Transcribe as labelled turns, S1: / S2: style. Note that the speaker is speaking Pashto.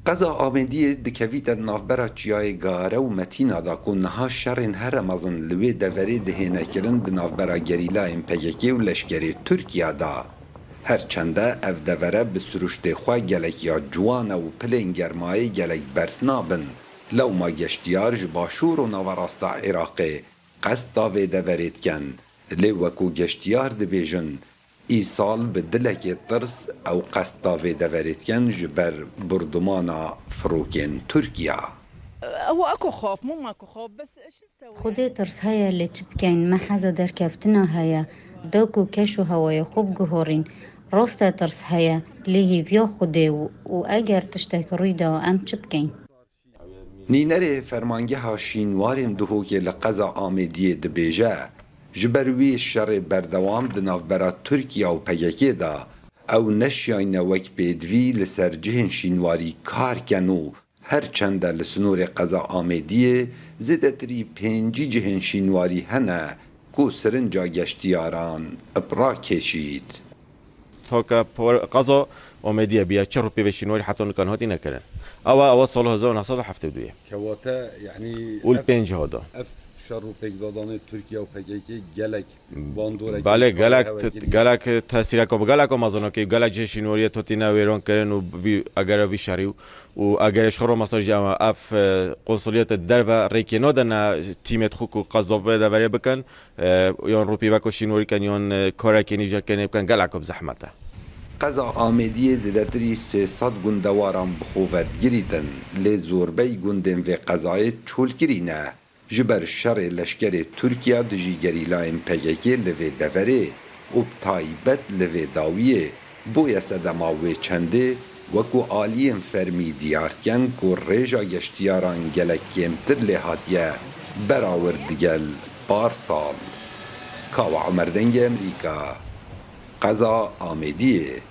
S1: قزا آمدی دکویت نافبرا چیای گاره و متینا دا که نها شرین هر مزن لوی دوری دهینه کرن د نافبرا گریلا این پیکی و لشکری ترکیا دا. هر چنده اف دوره به سروشت خواه گلک یا جوان و پلین گرمایی گلک برسنابن لو ما گشتیار جباشور و نواراستا عراقی قصدا و دوریت کن لی وکو گشتیار دبیجن ای سال به دلک ترس او قصدا و دوریت کن جبر بردمانا فروکین ترکیا.
S2: هو اكو خوف مو ماكو خوف بس ايش نسوي؟
S3: خودی ترس هیا اللي تبكين ما حزا در كفتنا هيا دوكو كشو هواي خوب جهورين راستا ترس هيا ليه فيا خودي و اگر تشتكري دا ام تبكين
S1: نینر فرمانگه ها شینوارین دهو که لقضا آمدیه دبیجه جبروی شر بردوام دنافبرا ترکیا و پیکی دا او نشیاین وک بیدوی لسر جهن شینواری کار کنو هر چند لسنور قضا آمدیه زدتری پنجی جهن شینواری هنه کو سرنجا گشتیاران ابرا کشید.
S4: تاکه قضا آمدیه بیا چه رو پیوه شینواری حتی نکان هاتی نکرن او سال 1972
S5: كواتا يعني
S4: اول پنج هادا
S5: اف شر پیگدادان ترکیه و پیکی گلک باندوره
S4: بله گلک تاثیر کم گلک مازن که گلک جشنوری توتی نویران کردن و اگر وی شریو و اگرش خرم مثلا جامعه اف قنصلیت در و ریکنا دن تیمت خوک و قضاوت دوری بکن یا روپی و کشینوری کن یا کاری که نیجا کنه بکن گلک بزحمته.
S1: قضا آمدی زدتری 300 گندواران بخوفت گریدن لی زوربی گندن و قضای چول گرینه جبر شر لشکر ترکیا دجی گریلاین پیکی لوی دوره و بتایبت لوی داویه بوی سدماوی چنده وکو آلین فرمی دیارکن که ریجا گشتیاران گلک کمتر لحاتیه براوردگل بار سال. کاوا عمردنگ امریکا قضا آمدیه